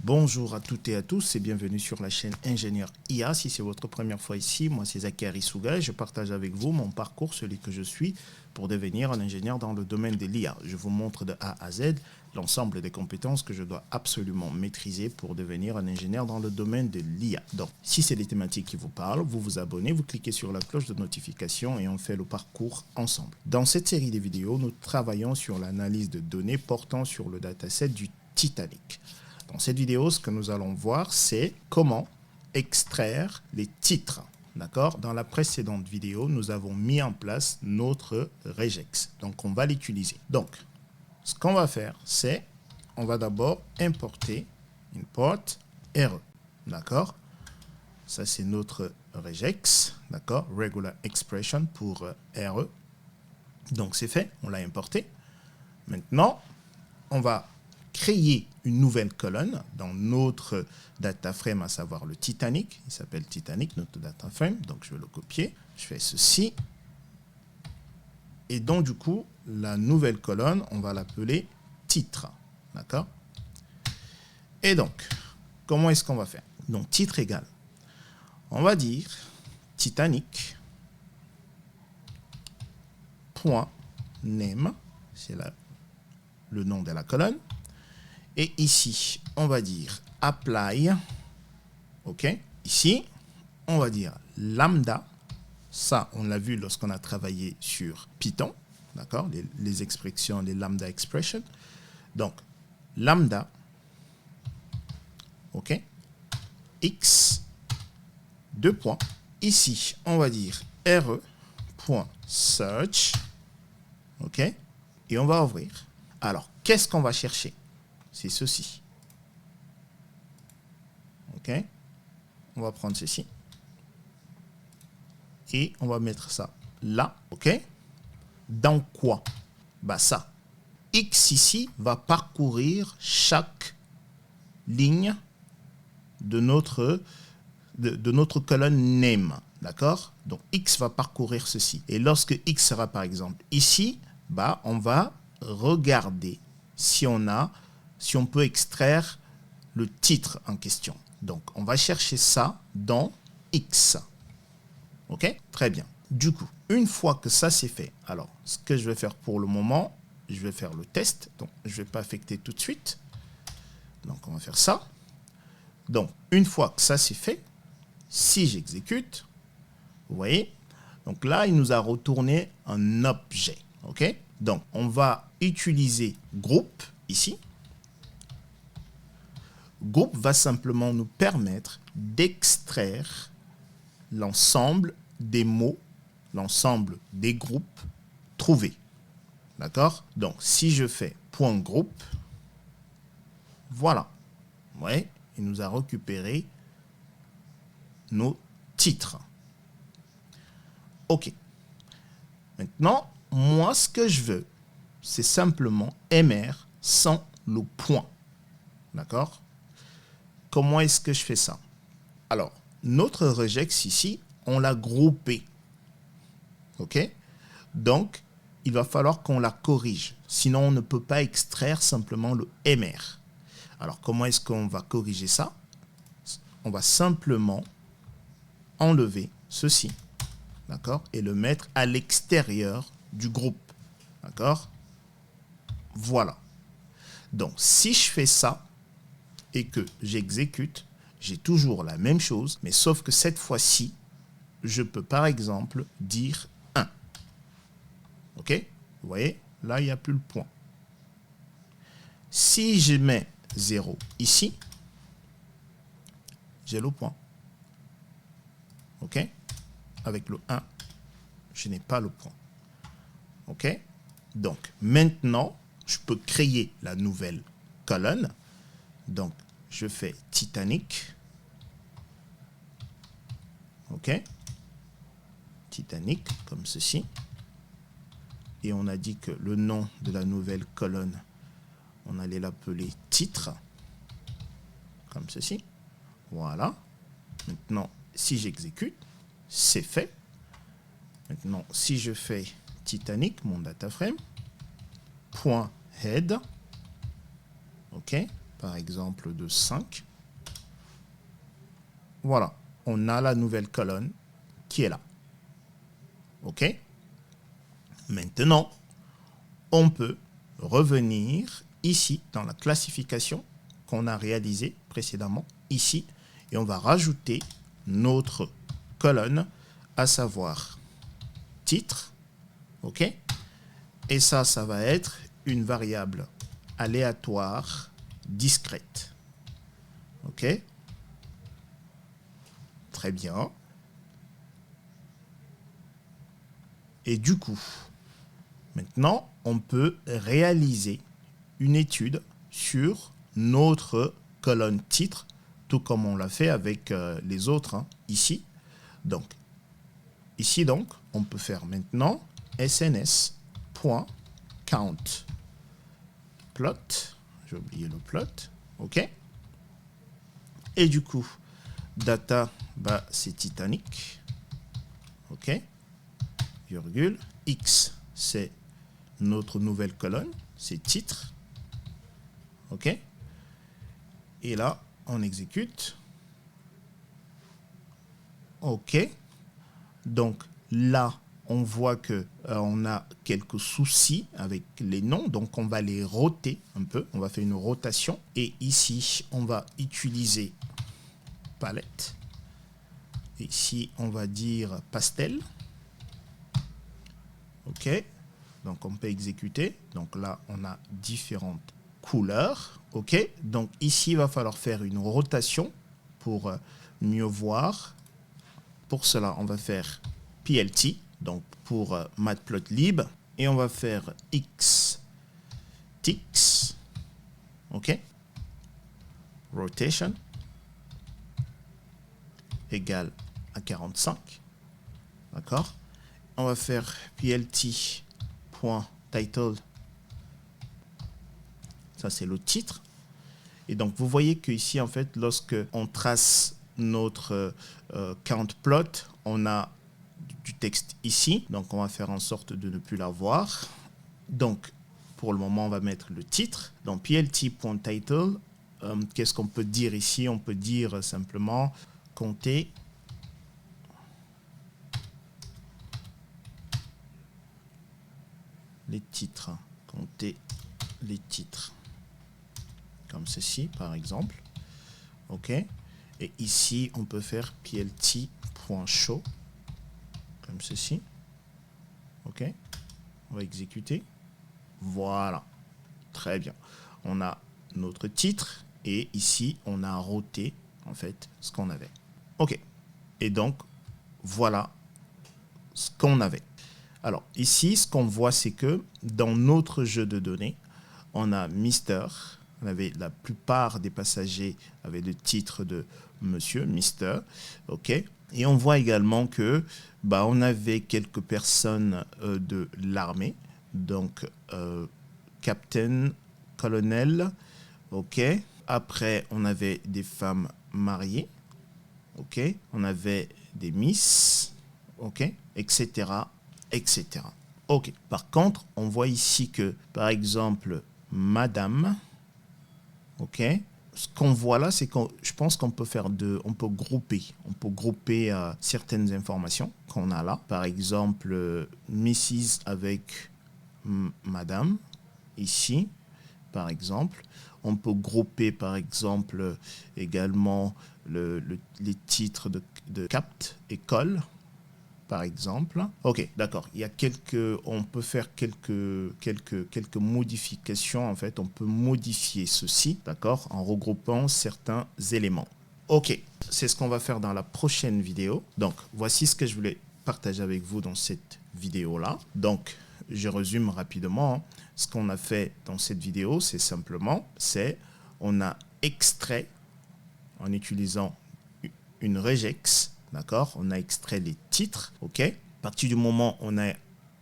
Bonjour à toutes et à tous et bienvenue sur la chaîne Ingénieur IA. Si c'est votre première fois ici, moi c'est Zakari Souga et je partage avec vous mon parcours, celui que je suis pour devenir un ingénieur dans le domaine de l'IA. Je vous montre de A à Z l'ensemble des compétences que je dois absolument maîtriser pour devenir un ingénieur dans le domaine de l'IA. Donc, si c'est des thématiques qui vous parlent, vous vous abonnez, vous cliquez sur la cloche de notification et on fait le parcours ensemble. Dans cette série de vidéos, nous travaillons sur l'analyse de données portant sur le dataset du Titanic. Dans cette vidéo, ce que nous allons voir, c'est comment extraire les titres. D'accord? Dans la précédente vidéo, nous avons mis en place notre regex. Donc, on va l'utiliser. Donc, ce qu'on va faire, c'est on va d'abord importer import RE. D'accord? Ça, c'est notre regex. D'accord? Regular expression pour RE. Donc, c'est fait. On l'a importé. Maintenant, on va créer une nouvelle colonne dans notre data frame, à savoir le Titanic. Il s'appelle Titanic, notre data frame. Donc, je vais le copier. Je fais ceci. Et donc, du coup, la nouvelle colonne, on va l'appeler titre. D'accord? Et donc, comment est-ce qu'on va faire? Donc, titre égale. On va dire Titanic point name. C'est le nom de la colonne. Et ici, on va dire apply. OK? Ici, on va dire lambda. Ça, on l'a vu lorsqu'on a travaillé sur Python. D'accord? Les expressions, les lambda expressions. Donc, lambda. OK? X. Deux points. Ici, on va dire re.search. OK? Et on va ouvrir. Alors, qu'est-ce qu'on va chercher? C'est ceci. OK? On va prendre ceci. Et on va mettre ça là. OK? Dans quoi? Bah ça. X ici va parcourir chaque ligne de notre colonne name. D'accord? Donc X va parcourir ceci. Et lorsque X sera par exemple ici, bah on va regarder si on peut extraire le titre en question. Donc, on va chercher ça dans X. OK? Très bien. Du coup, une fois que ça c'est fait, alors, ce que je vais faire pour le moment, je vais faire le test. Donc, je ne vais pas affecter tout de suite. Donc, on va faire ça. Donc, une fois que ça c'est fait, si j'exécute, vous voyez, donc là, il nous a retourné un objet. OK? Donc, on va utiliser groupe ici. Groupe va simplement nous permettre d'extraire l'ensemble des mots, l'ensemble des groupes trouvés. D'accord? Donc, si je fais point groupe, voilà. Vous voyez, il nous a récupéré nos titres. OK. Maintenant, moi, ce que je veux, c'est simplement MR sans le point. D'accord? Comment est-ce que je fais ça? Alors, notre regex ici, on l'a groupé. OK? Donc, il va falloir qu'on la corrige. Sinon, on ne peut pas extraire simplement le MR. Alors, comment est-ce qu'on va corriger ça? On va simplement enlever ceci. D'accord? Et le mettre à l'extérieur du groupe. D'accord? Voilà. Donc, si je fais ça, et que j'exécute, j'ai toujours la même chose, mais sauf que cette fois-ci, je peux par exemple dire 1. OK? Vous voyez? Là, il n'y a plus le point. Si je mets 0 ici, j'ai le point. OK? Avec le 1, je n'ai pas le point. OK? Donc, maintenant, je peux créer la nouvelle colonne. Donc, je fais Titanic. OK? Titanic, comme ceci. Et on a dit que le nom de la nouvelle colonne, on allait l'appeler titre. Comme ceci. Voilà. Maintenant, si j'exécute, c'est fait. Maintenant, si je fais Titanic, mon data frame, point head, OK, par exemple de 5. Voilà, on a la nouvelle colonne qui est là. OK? Maintenant, on peut revenir ici dans la classification qu'on a réalisée précédemment, ici, et on va rajouter notre colonne, à savoir titre. OK? Et ça va être une variable aléatoire discrète. OK? Très bien. Et du coup, maintenant, on peut réaliser une étude sur notre colonne titre, tout comme on l'a fait avec les autres, hein, ici. Donc, ici, donc, on peut faire maintenant sns.count plot. J'ai oublié le plot. OK. Et du coup, data, bah, c'est Titanic. OK. Virgule. X, c'est notre nouvelle colonne. C'est titre. OK. Et là, on exécute. OK. Donc là, on voit que on a quelques soucis avec les noms, donc on va les roter un peu, on va faire une rotation, et ici on va utiliser palette, ici on va dire pastel. OK, donc on peut exécuter, donc là on a différentes couleurs. OK, donc ici il va falloir faire une rotation pour mieux voir. Pour cela on va faire PLT, donc pour Matplotlib, et on va faire xtix, OK, rotation égale à 45, d'accord. On va faire plt.title, ça c'est le titre, et donc vous voyez que ici en fait lorsque on trace notre count plot, on a du texte ici, donc on va faire en sorte de ne plus l'avoir. Donc pour le moment on va mettre le titre, donc plt.title. Qu'est-ce qu'on peut dire ici? On peut dire simplement compter les titres, compter les titres comme ceci par exemple. OK, et ici on peut faire plt.show comme ceci. OK, on va exécuter. Voilà, très bien. On a notre titre et ici on a roté en fait ce qu'on avait. OK, et donc voilà ce qu'on avait. Alors ici ce qu'on voit c'est que dans notre jeu de données on a Mister, on avait la plupart des passagers avaient le titre de Monsieur Mister. OK, et on voit également que on avait quelques personnes de l'armée, donc captain, colonel. OK, après on avait des femmes mariées. OK, on avait des miss. OK, etc., etc. OK, par contre on voit ici que par exemple madame, OK, ce qu'on voit là, c'est que je pense qu'on peut faire on peut grouper certaines informations qu'on a là. Par exemple, Mrs. avec Madame, ici, par exemple. On peut grouper, par exemple, également les titres de CAPT, école, par exemple. OK, d'accord. On peut faire quelques modifications. En fait, on peut modifier ceci, d'accord, en regroupant certains éléments. OK, c'est ce qu'on va faire dans la prochaine vidéo. Donc, voici ce que je voulais partager avec vous dans cette vidéo-là. Donc, je résume rapidement. Ce qu'on a fait dans cette vidéo, c'est simplement, on a extrait en utilisant une regex. D'accord, on a extrait les titres. OK, à partir du moment où on a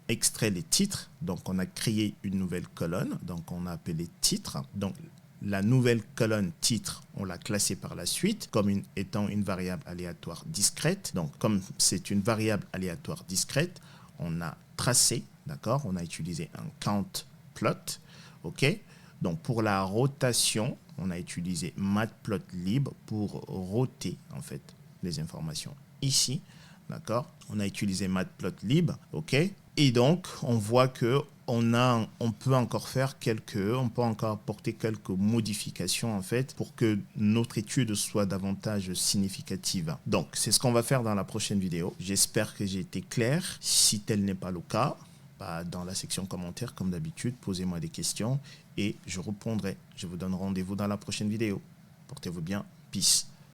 extrait les titres, donc on a créé une nouvelle colonne, donc on a appelé titre. Donc la nouvelle colonne titre, on l'a classée par la suite comme étant une variable aléatoire discrète. Donc comme c'est une variable aléatoire discrète, on a tracé, d'accord, on a utilisé un count plot. OK, donc pour la rotation, on a utilisé Matplotlib pour roter en fait les informations ici, d'accord. On a utilisé Matplotlib, ok. Et donc on voit que on peut encore apporter quelques modifications en fait pour que notre étude soit davantage significative. Donc c'est ce qu'on va faire dans la prochaine vidéo. J'espère que j'ai été clair. Si tel n'est pas le cas, dans la section commentaires comme d'habitude, posez-moi des questions et je répondrai. Je vous donne rendez-vous dans la prochaine vidéo. Portez-vous bien. Peace.